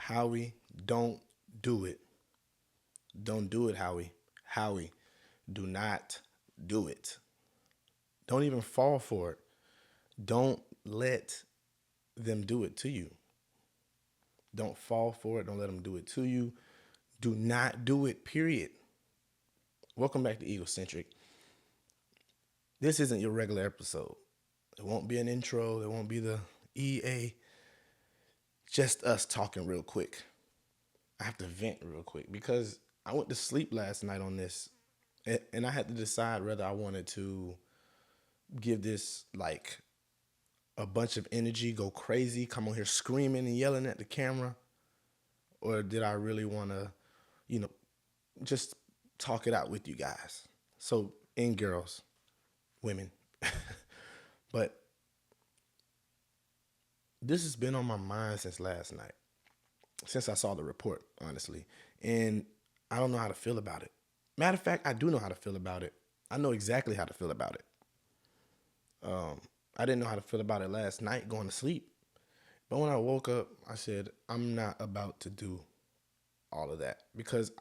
Howie, don't do it. Don't do it, Howie. Howie, do not do it. Don't even fall for it. Don't let them do it to you. Don't fall for it. Don't let them do it to you. Do not do it, period. Welcome back to Egocentric. This isn't your regular episode. It won't be an intro. It won't be the EA. Just us talking real quick. I have to vent real quick because I went to sleep last night on this and I had to decide whether I wanted to give this like a bunch of energy, go crazy, come on here screaming and yelling at the camera, or did I really want to, you know, just talk it out with you guys? So, and girls, women. But this has been on my mind since last night, since I saw the report, honestly. And I don't know how to feel about it. Matter of fact, I do know how to feel about it. I know exactly how to feel about it. I didn't know how to feel about it last night going to sleep. But when I woke up, I said, I'm not about to do all of that because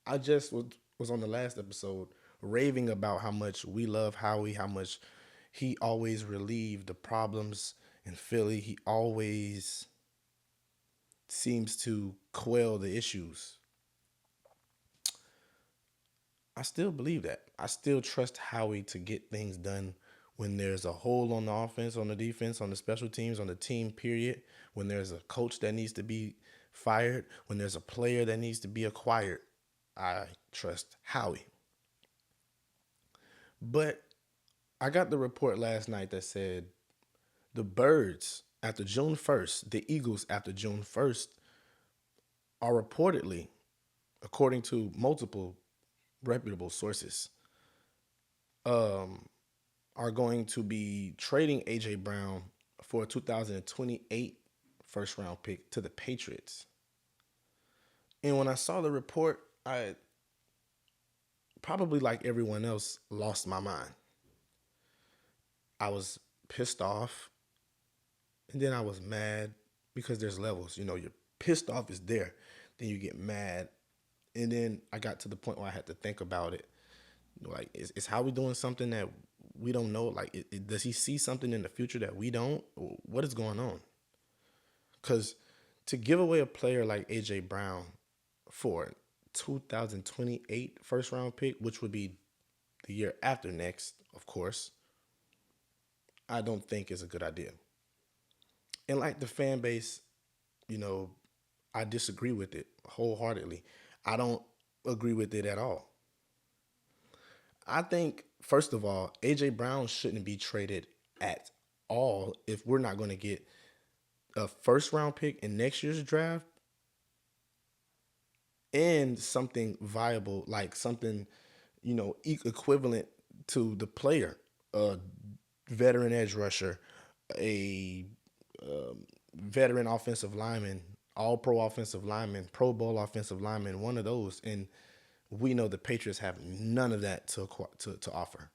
I just was on the last episode raving about how much we love Howie, how much he always relieved the problems in Philly. He always seems to quell the issues. I still believe that. I still trust Howie to get things done when there's a hole on the offense, on the defense, on the special teams, on the team, period. When there's a coach that needs to be fired, when there's a player that needs to be acquired, I trust Howie. But I got the report last night that said the Birds after June 1st, the Eagles after June 1st, are reportedly, according to multiple reputable sources, um, are going to be trading AJ Brown for a 2028 first round pick to the Patriots. And when I saw the report, I probably like everyone else lost my mind. I was pissed off and then I was mad because there's levels. You know, you're pissed off is there, then you get mad. And then I got to the point where I had to think about it. Like, is Howie doing something that we don't know? Like, does he see something in the future that we don't? What is going on? Because to give away a player like AJ Brown for 2028 first round pick, which would be the year after next, of course, I don't think is a good idea. And like the fan base, you know, I disagree with it wholeheartedly. I don't agree with it at all. I think, first of all, AJ Brown shouldn't be traded at all if we're not going to get a first round pick in next year's draft and something viable, like something, equivalent to the player, a veteran edge rusher, a veteran offensive lineman, all pro offensive lineman, Pro Bowl offensive lineman, one of those. And we know the Patriots have none of that to offer.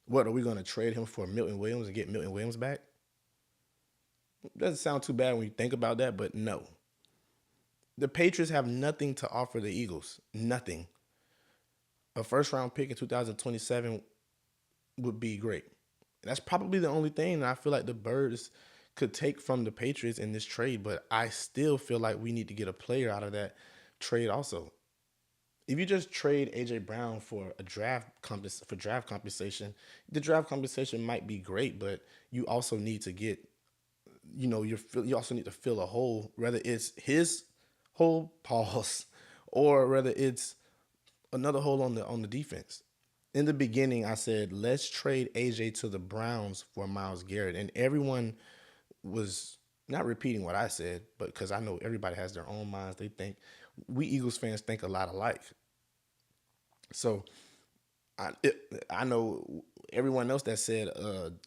What are we going to trade him for Milton Williams and get Milton Williams back? Doesn't sound too bad when you think about that, but no. The Patriots have nothing to offer the Eagles. Nothing. A first round pick in 2027 would be great. That's probably the only thing that I feel like the Birds could take from the Patriots in this trade, but I still feel like we need to get a player out of that trade also. If you just trade AJ Brown for a draft compensation, the draft compensation might be great, but you also need to get, you also need to fill a hole, whether it's his hole, pause, or whether it's another hole on the defense. In the beginning, I said let's trade AJ to the Browns for Myles Garrett, and everyone was not repeating what I said, but because I know everybody has their own minds, they think we Eagles fans think a lot alike. So I know everyone else that said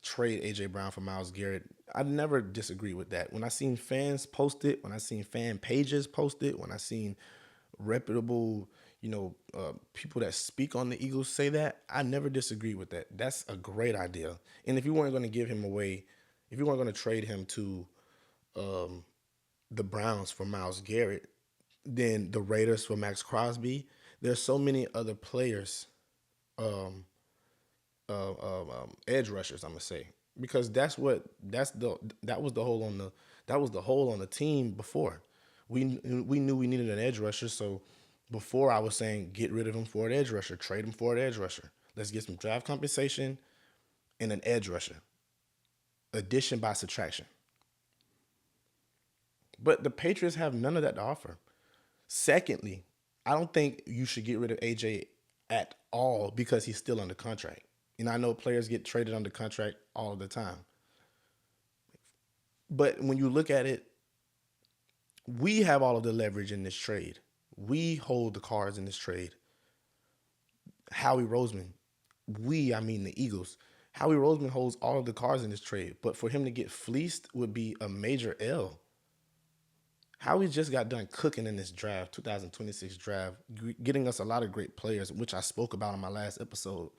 trade AJ Brown for Myles Garrett. I never disagree with that. When I seen fans post it, when I seen fan pages post it, when I seen reputable, people that speak on the Eagles say that, I never disagree with that. That's a great idea. And if you weren't going to give him away, if you weren't going to trade him to the Browns for Myles Garrett, then the Raiders for Max Crosby. There's so many other players, um, edge rushers. I'm gonna say because that was the hole on the team before. We knew we needed an edge rusher, so before I was saying get rid of him for an edge rusher, trade him for an edge rusher. Let's get some draft compensation and an edge rusher. Addition by subtraction. But the Patriots have none of that to offer. Secondly, I don't think you should get rid of AJ at all because he's still under contract. And I know players get traded under contract all the time. But when you look at it, we have all of the leverage in this trade. We hold the cards in this trade. Howie Roseman, I mean the Eagles. Howie Roseman holds all of the cards in this trade. But for him to get fleeced would be a major L. Howie just got done cooking in this draft, 2026 draft, getting us a lot of great players, which I spoke about in my last episode.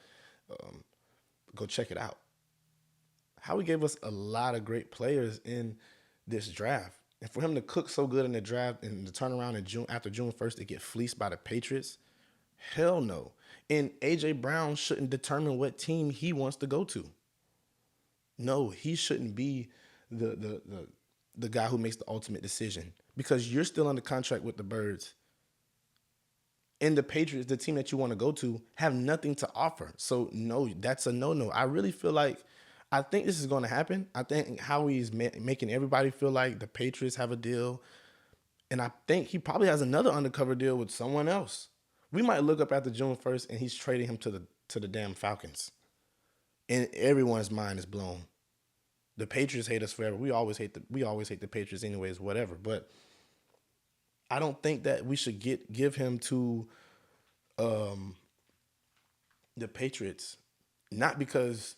Go check it out. Howie gave us a lot of great players in this draft. And for him to cook so good in the draft and to turn around in June after June 1st to get fleeced by the Patriots, hell no. And AJ Brown shouldn't determine what team he wants to go to. No, he shouldn't be the guy who makes the ultimate decision because you're still under contract with the Birds. And the Patriots, the team that you want to go to, have nothing to offer. So, no, that's a no-no. I think this is going to happen. I think Howie's making everybody feel like the Patriots have a deal. And I think he probably has another undercover deal with someone else. We might look up after June 1st and he's trading him to the damn Falcons. And everyone's mind is blown. The Patriots hate us forever. We always hate the Patriots anyways, whatever. But I don't think that we should give him to the Patriots, not because,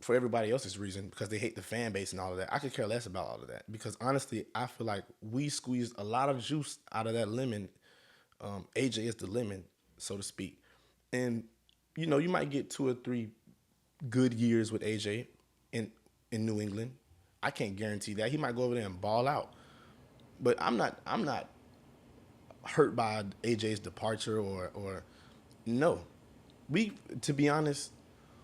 for everybody else's reason, because they hate the fan base and all of that. I could care less about all of that because honestly, I feel like we squeezed a lot of juice out of that lemon. AJ is the lemon, so to speak. And, you might get 2 or 3 good years with AJ in New England. I can't guarantee that. He might go over there and ball out. But I'm not hurt by AJ's departure or no. To be honest,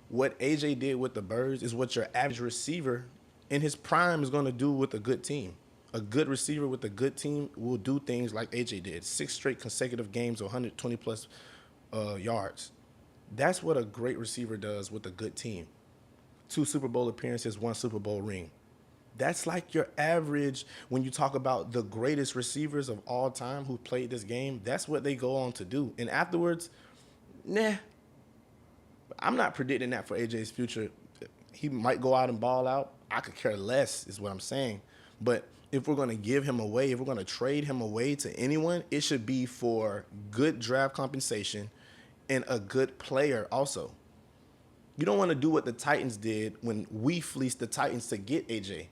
what AJ did with the Birds is what your average receiver in his prime is going to do with a good team. A good receiver with a good team will do things like AJ did. 6 straight consecutive games, 120 plus yards. That's what a great receiver does with a good team. 2 Super Bowl appearances, 1 Super Bowl ring. That's like your average when you talk about the greatest receivers of all time who played this game. That's what they go on to do. And afterwards, I'm not predicting that for AJ's future. He might go out and ball out. I could care less is what I'm saying. But if we're going to give him away, if we're going to trade him away to anyone, it should be for good draft compensation and a good player also. You don't want to do what the Titans did when we fleeced the Titans to get AJ.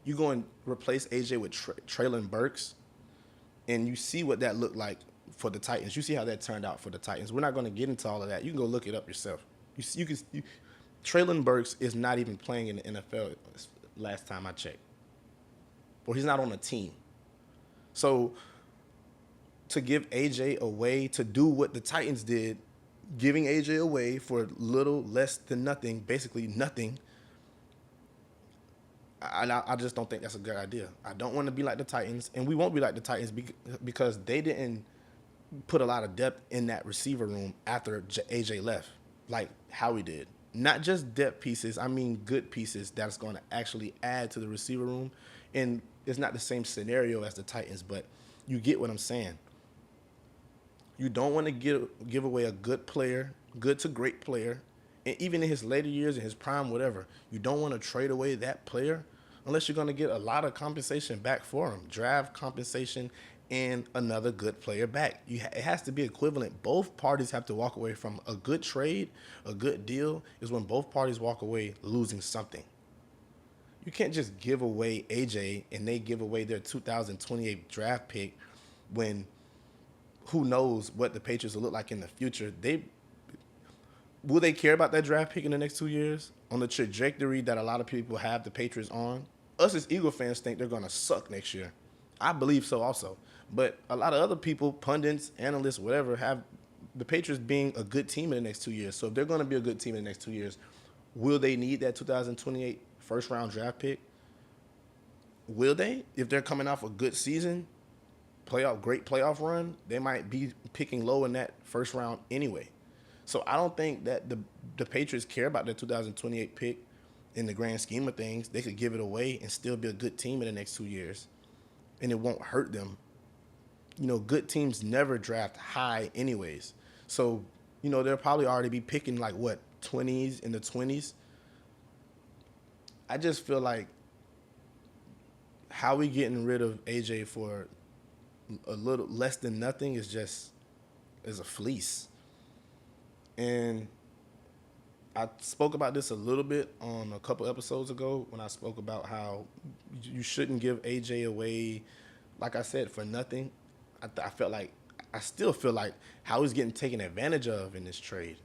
You go and replace AJ with Traylon Burks, and you see what that looked like for the Titans. You see how that turned out for the Titans. We're not going to get into all of that. You can go look it up yourself. Traylon Burks is not even playing in the NFL last time I checked. Or he's not on a team. So to give AJ away, to do what the Titans did, giving AJ away for little less than nothing, basically nothing, I just don't think that's a good idea. I don't want to be like the Titans, and we won't be like the Titans because they didn't put a lot of depth in that receiver room after AJ left, like Howie did. Not just depth pieces, I mean good pieces that's going to actually add to the receiver room. And it's not the same scenario as the Titans, but you get what I'm saying. You don't want to give away a good player, good to great player, and even in his later years, in his prime, whatever. You don't want to trade away that player unless you're going to get a lot of compensation back for him, draft compensation and another good player back. It has to be equivalent. Both parties have to walk away from a good trade. A good deal is when both parties walk away losing something. You can't just give away AJ and they give away their 2028 draft pick when who knows what the Patriots will look like in the future. Will they care about that draft pick in the next 2 years on the trajectory that a lot of people have the Patriots on? us as Eagle fans think they're gonna suck next year. I believe so also. But a lot of other people, pundits, analysts, whatever, have the Patriots being a good team in the next 2 years. So if they're gonna be a good team in the next 2 years, will they need that 2028 first round draft pick? Will they? If they're coming off a good season, great playoff run, they might be picking low in that first round anyway. So I don't think that the Patriots care about their 2028 pick in the grand scheme of things. They could give it away and still be a good team in the next 2 years, and it won't hurt them. Good teams never draft high anyways. So, they'll probably already be picking like what, 20s in the 20s. I just feel like how we getting rid of AJ for a little less than nothing is a fleece. And I spoke about this a little bit on a couple episodes ago when I spoke about how you shouldn't give AJ away, like I said, for nothing. I still feel like how he's getting taken advantage of in this trade.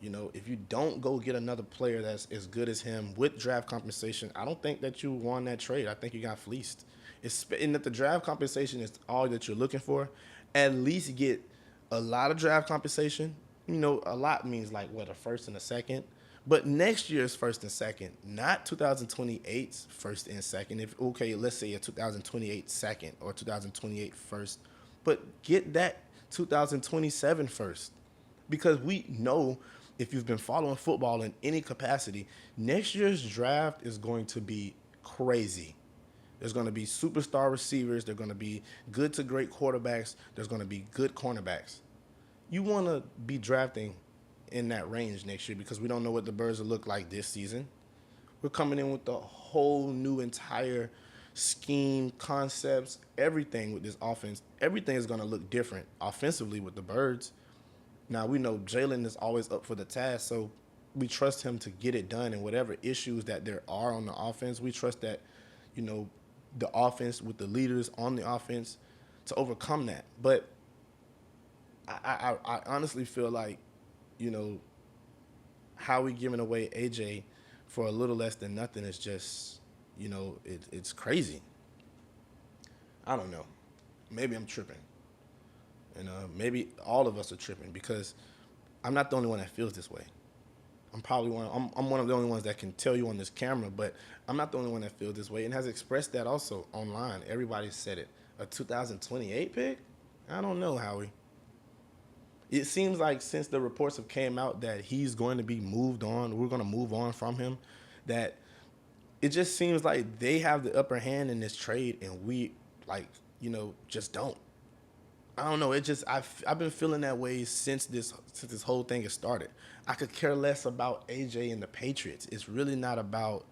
If you don't go get another player that's as good as him with draft compensation, I don't think that you won that trade. I think you got fleeced. And if the draft compensation is all that you're looking for, at least get a lot of draft compensation. A lot means like what, a first and a second. But next year's first and second, not 2028's first and second. If okay, let's say a 2028 second or 2028 first, but get that 2027 first, because we know if you've been following football in any capacity, next year's draft is going to be crazy. There's going to be superstar receivers. There's going to be good to great quarterbacks. There's going to be good cornerbacks. You want to be drafting in that range next year because we don't know what the Birds will look like this season. We're coming in with a whole new entire scheme, concepts, everything with this offense. Everything is going to look different offensively with the Birds. Now, we know Jalen is always up for the task, so we trust him to get it done. And whatever issues that there are on the offense, we trust that, the offense with the leaders on the offense to overcome that. But I honestly feel like, how we giving away AJ for a little less than nothing is just, it's crazy. I don't know. Maybe I'm tripping. Maybe all of us are tripping because I'm not the only one that feels this way. I'm one of the only ones that can tell you on this camera, but I'm not the only one that feels this way and has expressed that also online. Everybody said it. A 2028 pick? I don't know, Howie. It seems like since the reports have came out that he's going to be moved on, we're going to move on from him, that it just seems like they have the upper hand in this trade and we, just don't. I don't know. I've been feeling that way since this whole thing has started. I could care less about AJ and the Patriots. It's really not about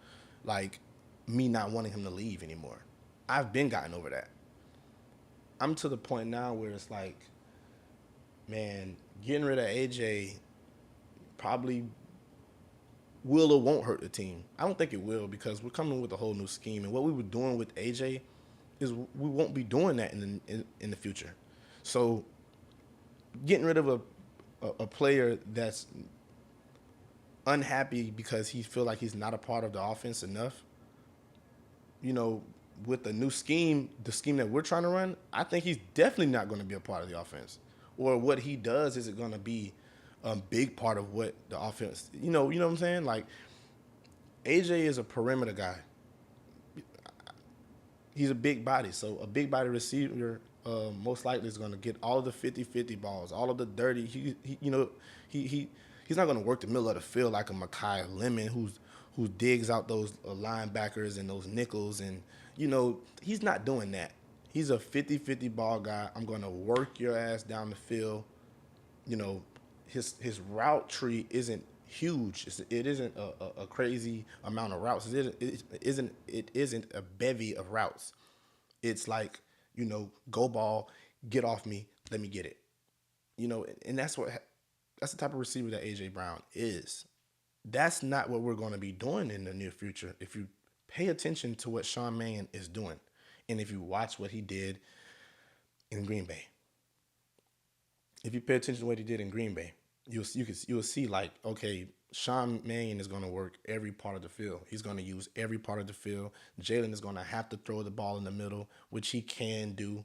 like me not wanting him to leave anymore. I've been gotten over that. I'm to the point now where it's like, man, getting rid of AJ probably will or won't hurt the team. I don't think it will because we're coming with a whole new scheme, and what we were doing with AJ is we won't be doing that in the future. So getting rid of a player that's unhappy because he feel like he's not a part of the offense enough, with the new scheme, the scheme that we're trying to run, I think he's definitely not going to be a part of the offense. Or what he does isn't going to be a big part of what the offense, you know what I'm saying? Like, AJ is a perimeter guy. He's a big body, so a big body receiver most likely is going to get all of the 50-50 balls, all of the dirty. He's not going to work the middle of the field like a Mekhi Lemon who digs out those linebackers and those nickels, and he's not doing that. He's a 50-50 ball guy. I'm going to work your ass down the field. His route tree isn't huge. It isn't a crazy amount of routes. It isn't a bevy of routes. It's like, go ball, get off me, let me get it. And that's the type of receiver that AJ Brown is. That's not what we're going to be doing in the near future if you pay attention to what Sean Mannion is doing. And if you watch what he did in Green Bay, if you pay attention to what he did in Green Bay, you'll see like, okay, Sean Mannion is going to work every part of the field. He's going to use every part of the field. Jalen is going to have to throw the ball in the middle, which he can do,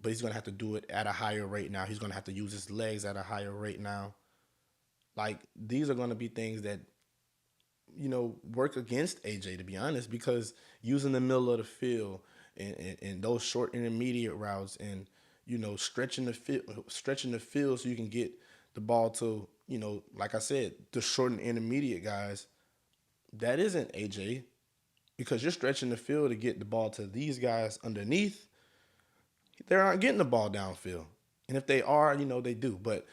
but he's going to have to do it at a higher rate now. He's going to have to use his legs at a higher rate now. Like, these are going to be things that, work against AJ, to be honest, because using the middle of the field and those short intermediate routes and, stretching the field so you can get the ball to, like I said, the short and intermediate guys, that isn't AJ, because you're stretching the field to get the ball to these guys underneath. They aren't getting the ball downfield. And if they are, they do. But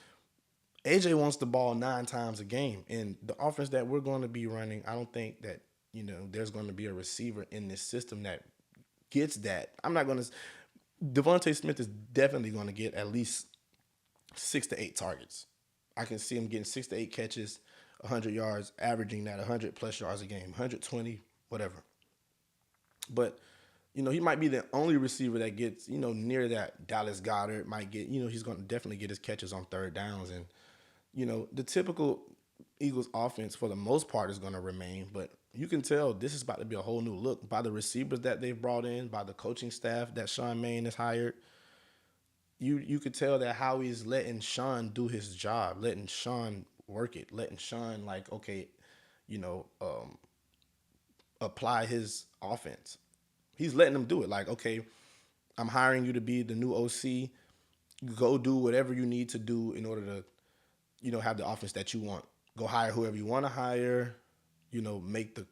AJ wants the ball 9 times a game. And the offense that we're going to be running, I don't think that, there's going to be a receiver in this system that gets that. I'm not going to. Devontae Smith is definitely going to get at least 6 to 8 targets. I can see him getting 6 to 8 catches, 100 yards, averaging that 100 plus yards a game, 120, whatever. But, he might be the only receiver that gets, near that. Dallas Goedert might get, he's going to definitely get his catches on third downs. And, the typical Eagles offense for the most part is going to remain. But you can tell this is about to be a whole new look by the receivers that they've brought in, by the coaching staff that Sean Mannion has hired. You could tell that Howie's letting Sean do his job, letting Sean work it, letting Sean, like, okay, you know, um, apply his offense. He's letting them do it. Like, okay, I'm hiring you to be the new OC. Go do whatever you need to do in order to, have the offense that you want. Go hire whoever you want to hire. Make the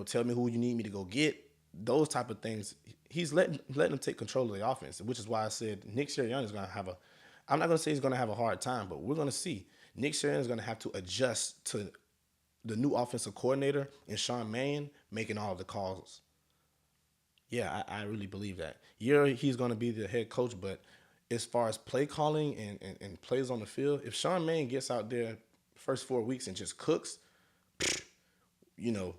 tell me who you need me to go get. Those type of things. He's letting them take control of the offense, which is why I said Nick Sirianni is going to have a. I'm not going to say he's going to have a hard time, but we're going to see. Nick Sirianni is going to have to adjust to the new offensive coordinator and Sean Mannion making all of the calls. Yeah, I really believe that. Yeah, he's going to be the head coach, but as far as play calling and plays on the field, if Sean Mannion gets out there first 4 weeks and just cooks, you know,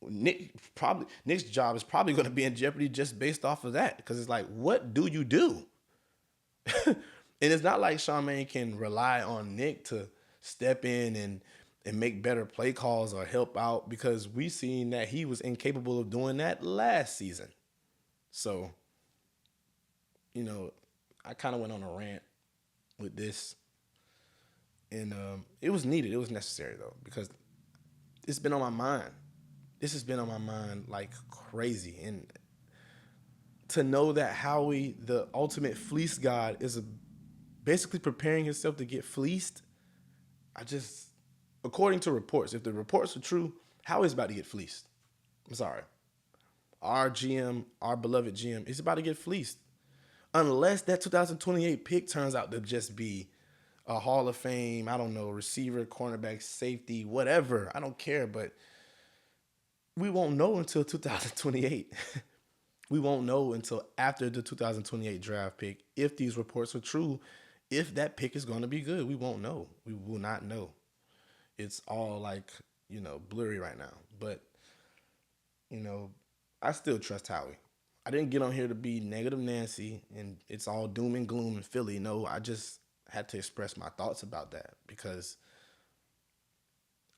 Nick's job is probably going to be in jeopardy just based off of that, because it's like, what do you do? And it's not like Sean Mannion can rely on Nick to step in and make better play calls or help out, because we seen that he was incapable of doing that last season. So, you know, I kind of went on a rant with this, and it was needed. It was necessary though, because it's been on my mind. This has been on my mind like crazy, and to know that Howie, the ultimate fleece god, is basically preparing himself to get fleeced. I just, according to reports, if the reports are true, Howie's about to get fleeced. I'm sorry. Our GM, our beloved GM, is about to get fleeced. Unless that 2028 pick turns out to just be a Hall of Fame, I don't know, receiver, cornerback, safety, whatever. I don't care, but we won't know until 2028. We won't know until after the 2028 draft pick if these reports are true, if that pick is going to be good. We won't know. We will not know. It's all like, blurry right now. But, you know, I still trust Howie. I didn't get on here to be negative Nancy and it's all doom and gloom in Philly. No, I just had to express my thoughts about that, because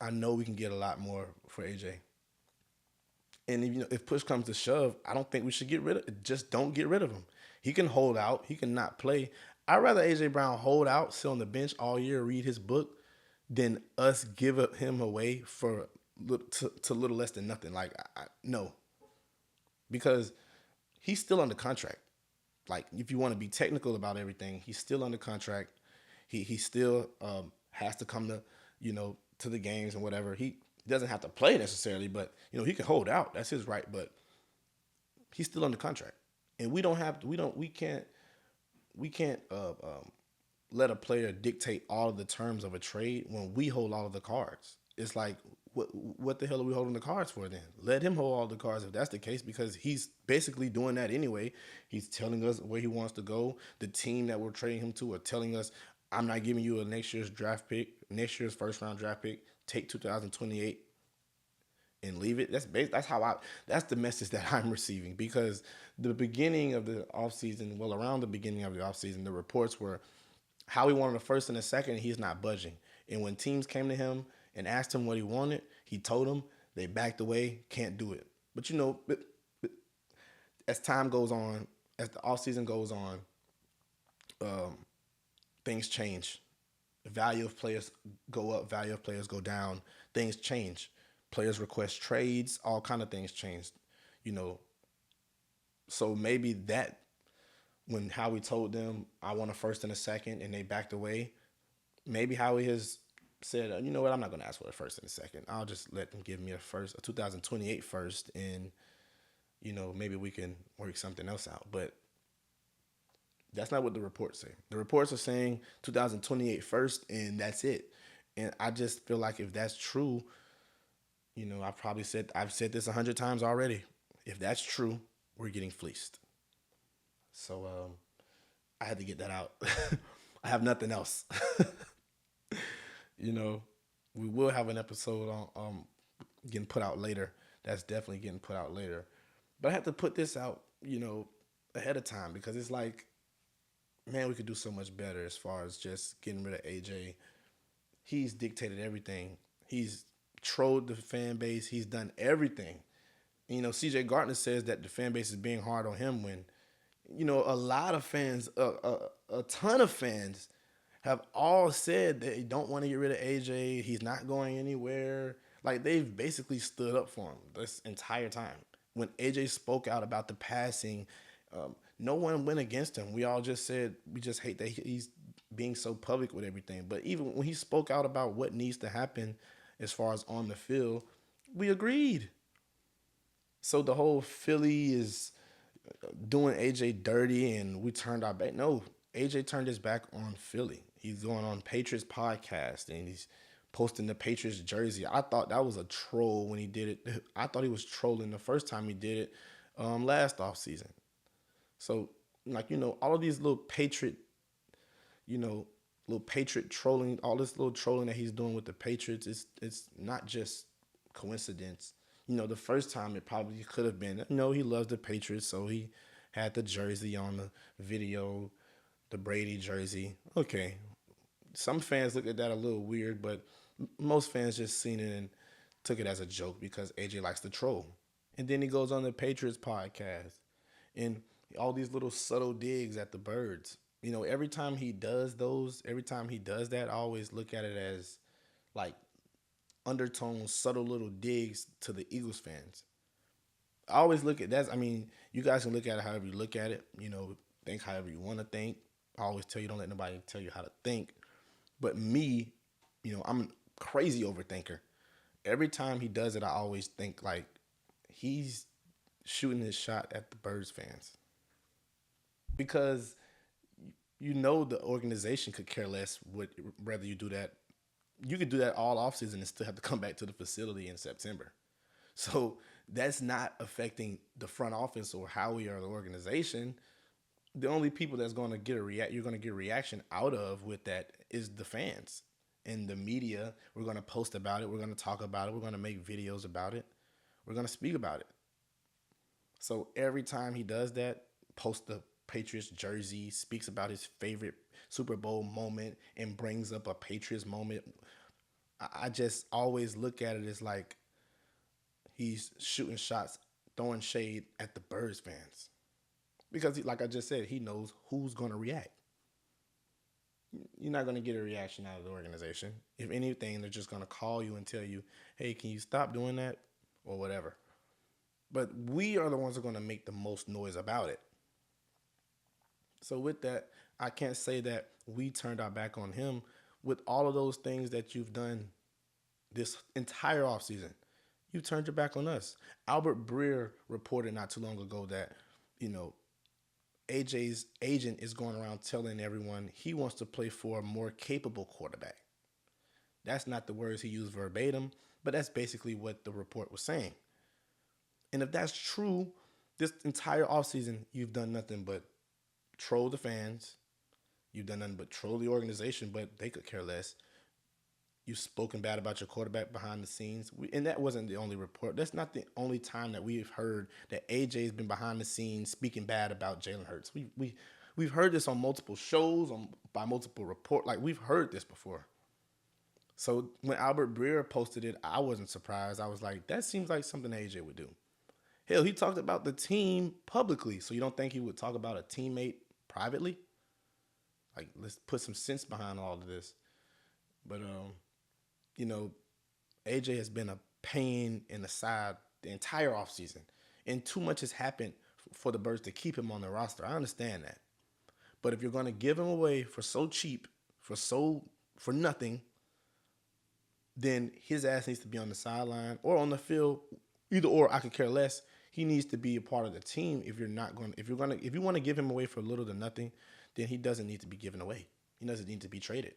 I know we can get a lot more for AJ. And if push comes to shove, I don't think we should get rid of. Just don't get rid of him. He can hold out. He can not play. I'd rather AJ Brown hold out, sit on the bench all year, read his book, than us give him away for to little less than nothing. Like, no, because he's still under contract. Like, if you want to be technical about everything, he's still under contract. He still has to come to to the games and whatever. He doesn't have to play necessarily, but he can hold out. That's his right. But he's still under contract, and we can't let a player dictate all of the terms of a trade when we hold all of the cards. It's like, what the hell are we holding the cards for then? Let him hold all the cards if that's the case, because he's basically doing that anyway. He's telling us where he wants to go. The team that we're trading him to are telling us, I'm not giving you a next year's draft pick, next year's first round draft pick. Take 2028 and leave it. That's the message that I'm receiving, because the beginning of the offseason, around the beginning of the offseason, the reports were how he wanted a first and a second, and he's not budging. And when teams came to him and asked him what he wanted, he told them. They backed away, can't do it. But as time goes on, as the offseason goes on, things change. The value of players go up, value of players go down. Things change. Players request trades, all kind of things changed. You know, so maybe that when Howie told them I want a first and a second and they backed away, maybe Howie has said, you know what, I'm not going to ask for a first and a second. I'll just let them give me a 2028 first, and maybe we can work something else out. But that's not what the reports say. The reports are saying 2028 first, and that's it. And I just feel like if that's true, I've said this 100 times already. If that's true, we're getting fleeced. So I had to get that out. I have nothing else. you know, we will have an episode on getting put out later. That's definitely getting put out later. But I have to put this out, ahead of time because it's like, man, we could do so much better as far as just getting rid of AJ. He's dictated everything. He's trolled the fan base. He's done everything. CJ Gardner says that the fan base is being hard on him when, a lot of fans, a ton of fans have all said they don't want to get rid of AJ. He's not going anywhere. Like, they've basically stood up for him this entire time. When AJ spoke out about the passing, no one went against him. We all just said we just hate that he's being so public with everything. But even when he spoke out about what needs to happen as far as on the field, we agreed. So the whole Philly is doing AJ dirty and we turned our back. No, AJ turned his back on Philly. He's going on Patriots podcast and he's posting the Patriots jersey. I thought that was a troll when he did it. I thought he was trolling the first time he did it last offseason. So, all of these little Patriot trolling, all this little trolling that he's doing with the Patriots, it's not just coincidence. The first time it probably could have been, he loves the Patriots, so he had the jersey on the video, the Brady jersey. Okay. Some fans looked at that a little weird, but most fans just seen it and took it as a joke because AJ likes to troll. And then he goes on the Patriots podcast and all these little subtle digs at the birds. Every time he does that, I always look at it as like undertones, subtle little digs to the Eagles fans. I always look at that. I mean, you guys can look at it however you look at it. Think however you want to think. I always tell you, don't let nobody tell you how to think. But me, I'm a crazy overthinker. Every time he does it, I always think like he's shooting his shot at the Birds fans. Because the organization could care less whether you do that. You could do that all offseason and still have to come back to the facility in September. So that's not affecting the front office or Howie or the organization. The only people that's going to get you're going to get a reaction out of with that is the fans and the media. We're going to post about it. We're going to talk about it. We're going to make videos about it. We're going to speak about it. So every time he does that, post the Patriots jersey, speaks about his favorite Super Bowl moment and brings up a Patriots moment, I just always look at it as like he's shooting shots, throwing shade at the Birds fans. Because like I just said, he knows who's going to react. You're not going to get a reaction out of the organization. If anything, they're just going to call you and tell you, hey, can you stop doing that? Or whatever. But we are the ones that are going to make the most noise about it. So with that, I can't say that we turned our back on him with all of those things that you've done this entire offseason. You turned your back on us. Albert Breer reported not too long ago that, AJ's agent is going around telling everyone he wants to play for a more capable quarterback. That's not the words he used verbatim, but that's basically what the report was saying. And if that's true, this entire offseason, you've done nothing but troll the fans. You've done nothing but troll the organization, but they could care less. You've spoken bad about your quarterback behind the scenes. And that wasn't the only report. That's not the only time that we've heard that AJ's been behind the scenes speaking bad about Jalen Hurts. We've heard this on multiple shows, by multiple reports. Like, we've heard this before. So when Albert Breer posted it, I wasn't surprised. I was like, that seems like something AJ would do. Hell, he talked about the team publicly. So you don't think he would talk about a teammate privately? Like, let's put some sense behind all of this. But you know, AJ has been a pain in the side the entire offseason. And too much has happened for the Birds to keep him on the roster. I understand that. But if you're going to give him away for so cheap, for nothing, then his ass needs to be on the sideline or on the field. Either or, I could care less. He needs to be a part of the team. If you want to give him away for little to nothing, then he doesn't need to be given away. He doesn't need to be traded.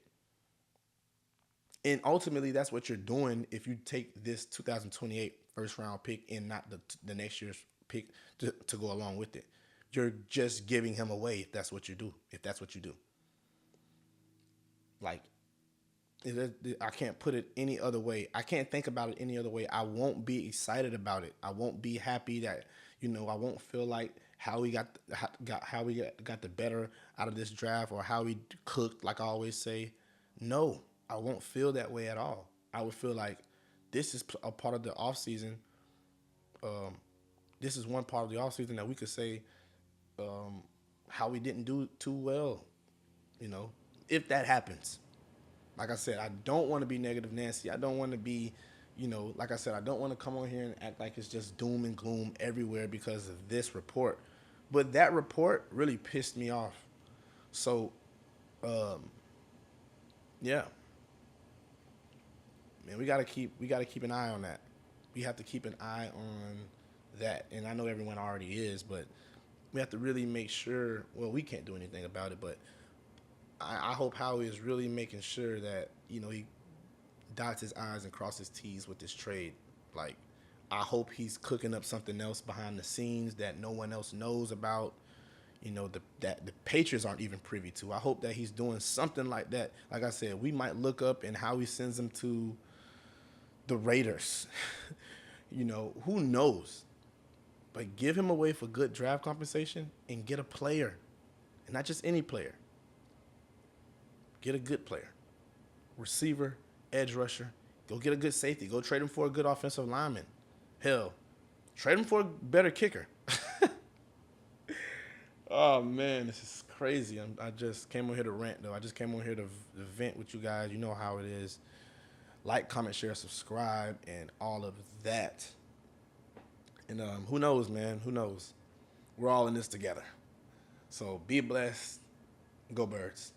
And ultimately, that's what you're doing if you take this 2028 first round pick and not the next year's pick to go along with it. You're just giving him away if that's what you do. If that's what you do. Like, I can't put it any other way. I can't think about it any other way. I won't be excited about it. I won't be happy that I won't feel like how we got the better out of this draft or how we cooked. Like I always say, no, I won't feel that way at all. I would feel like this is a part of the off season. This is one part of the off season that we could say how we didn't do too well. You know, if that happens. Like I said, I don't want to be negative Nancy. I don't want to be, like I said, I don't want to come on here and act like it's just doom and gloom everywhere because of this report. But that report really pissed me off. So, yeah, man, we gotta keep an eye on that. We have to keep an eye on that. And I know everyone already is, but we have to really make sure. Well, we can't do anything about it, but I hope Howie is really making sure that he dots his I's and crosses his T's with this trade. Like, I hope he's cooking up something else behind the scenes that no one else knows about. That the Patriots aren't even privy to. I hope that he's doing something like that. Like I said, we might look up and how he sends them to the Raiders. Who knows? But give him away for good draft compensation and get a player, and not just any player. Get a good player, receiver, edge rusher. Go get a good safety. Go trade him for a good offensive lineman. Hell, trade him for a better kicker. Oh man, this is crazy. I just came on here to rant though. I just came on here to vent with you guys. You know how it is. Like, comment, share, subscribe, and all of that. And who knows, man? Who knows? We're all in this together. So be blessed. Go Birds.